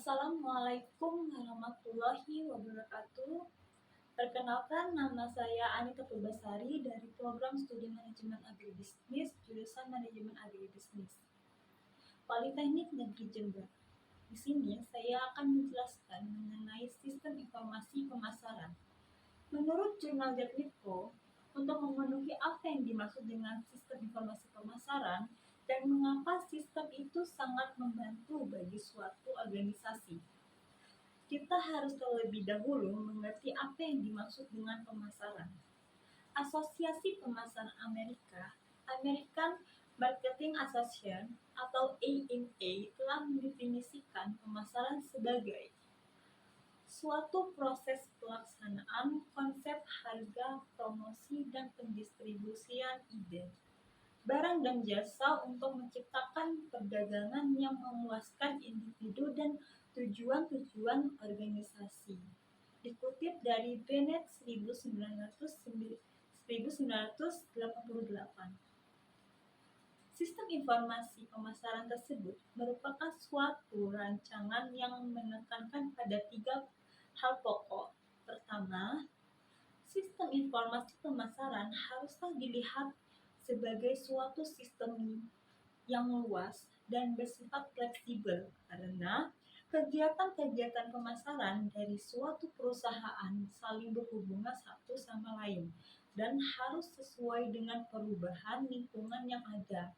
Assalamualaikum warahmatullahi wabarakatuh. Perkenalkan, nama saya Anita Purbasari dari Program Studi Manajemen Agribisnis, jurusan Manajemen Agribisnis, Politeknik Negeri Jember. Di sini saya akan menjelaskan mengenai sistem informasi pemasaran. Menurut jurnal Jatnipo, untuk memenuhi apa yang dimaksud dengan sistem informasi pemasaran dan mengapa sistem itu sangat membantu bagi suatu organisasi, kita harus terlebih dahulu mengerti apa yang dimaksud dengan pemasaran. Asosiasi Pemasaran Amerika, American Marketing Association atau AMA, telah mendefinisikan pemasaran sebagai suatu proses pelaksanaan konsep harga, promosi, dan pendistribusian ide, barang dan jasa untuk menciptakan perdagangan yang memuaskan individu dan tujuan-tujuan organisasi. Dikutip dari Bennett 1988. Sistem informasi pemasaran tersebut merupakan suatu rancangan yang menekankan pada 3 hal pokok. Pertama, sistem informasi pemasaran haruslah dilihat sebagai suatu sistem yang luas dan bersifat fleksibel, karena kegiatan-kegiatan pemasaran dari suatu perusahaan saling berhubungan satu sama lain dan harus sesuai dengan perubahan lingkungan yang ada.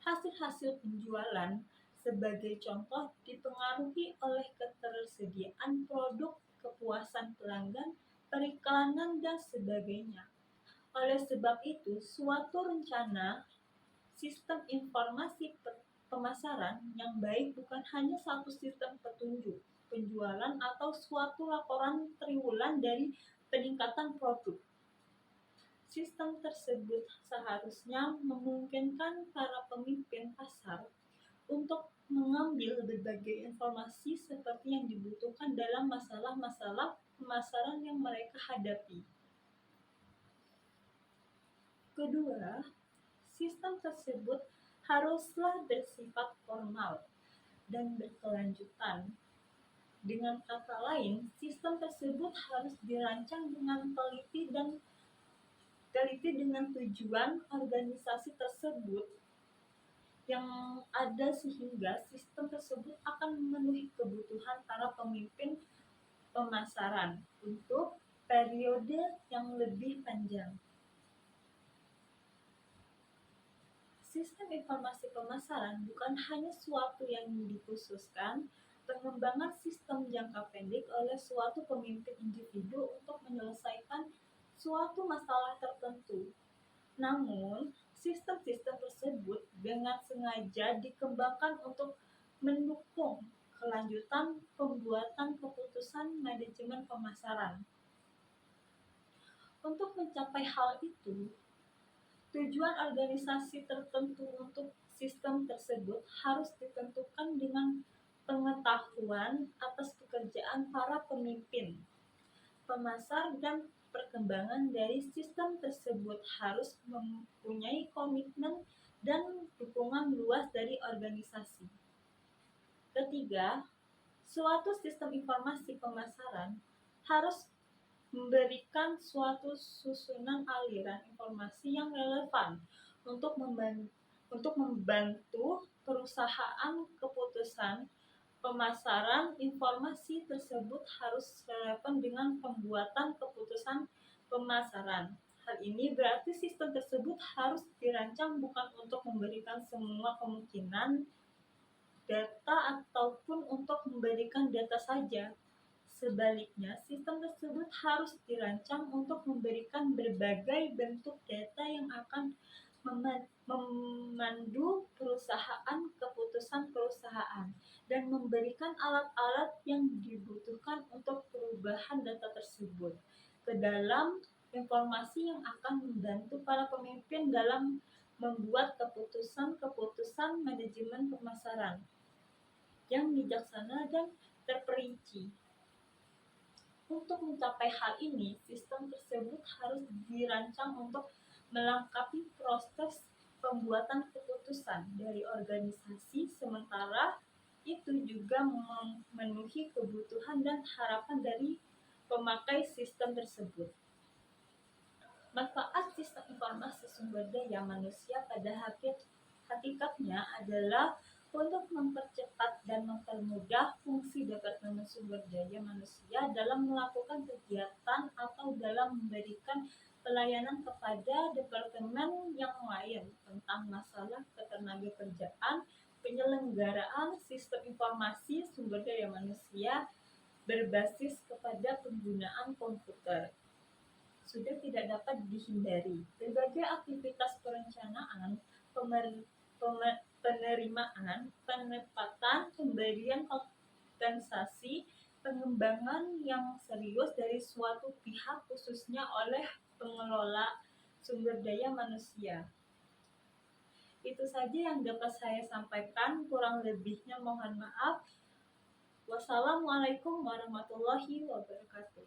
Hasil-hasil penjualan sebagai contoh dipengaruhi oleh ketersediaan produk, kepuasan pelanggan, periklanan, dan sebagainya. Oleh sebab itu, suatu rencana sistem informasi pemasaran yang baik bukan hanya satu sistem petunjuk penjualan atau suatu laporan triwulan dari peningkatan produk. Sistem tersebut seharusnya memungkinkan para pemimpin pasar untuk mengambil berbagai informasi seperti yang dibutuhkan dalam masalah-masalah pemasaran yang mereka hadapi. Kedua, sistem tersebut haruslah bersifat formal dan berkelanjutan. Dengan kata lain, sistem tersebut harus dirancang dengan teliti dengan tujuan organisasi tersebut yang ada, sehingga sistem tersebut akan memenuhi kebutuhan para pemimpin pemasaran untuk periode yang lebih panjang. Sistem informasi pemasaran bukan hanya suatu yang dikhususkan pengembangan sistem jangka pendek oleh suatu pemimpin individu untuk menyelesaikan suatu masalah tertentu. Namun, sistem-sistem tersebut dengan sengaja dikembangkan untuk mendukung kelanjutan pembuatan keputusan manajemen pemasaran. Untuk mencapai hal itu, tujuan organisasi tertentu untuk sistem tersebut harus ditentukan dengan pengetahuan atas pekerjaan para pemimpin pemasar, dan perkembangan dari sistem tersebut harus mempunyai komitmen dan dukungan luas dari organisasi. Ketiga, suatu sistem informasi pemasaran harus memberikan suatu susunan aliran informasi yang relevan untuk membantu perusahaan. Keputusan pemasaran informasi tersebut harus relevan dengan pembuatan keputusan pemasaran. Hal ini berarti sistem tersebut harus dirancang bukan untuk memberikan semua kemungkinan data ataupun untuk memberikan data saja. Sebaliknya, sistem tersebut harus dirancang untuk memberikan berbagai bentuk data yang akan memandu perusahaan, keputusan perusahaan, dan memberikan alat-alat yang dibutuhkan untuk perubahan data tersebut ke dalam informasi yang akan membantu para pemimpin dalam membuat keputusan-keputusan manajemen pemasaran yang bijaksana dan terperinci. Untuk mencapai hal ini, sistem tersebut harus dirancang untuk melengkapi proses pembuatan keputusan dari organisasi, sementara itu juga memenuhi kebutuhan dan harapan dari pemakai sistem tersebut. Manfaat sistem informasi sumber daya manusia pada hakikatnya adalah untuk mempercepat dan mempermudah fungsi Departemen Sumber Daya Manusia dalam melakukan kegiatan atau dalam memberikan pelayanan kepada departemen yang lain tentang masalah ketenagakerjaan, penyelenggaraan sistem informasi sumber daya manusia berbasis kepada penggunaan komputer. Sudah tidak dapat dihindari. Berbagai aktivitas perencanaan, penerimaan, penempatan, pemberian kompensasi, pengembangan yang serius dari suatu pihak khususnya oleh pengelola sumber daya manusia. Itu saja yang dapat saya sampaikan, kurang lebihnya mohon maaf. Wassalamualaikum warahmatullahi wabarakatuh.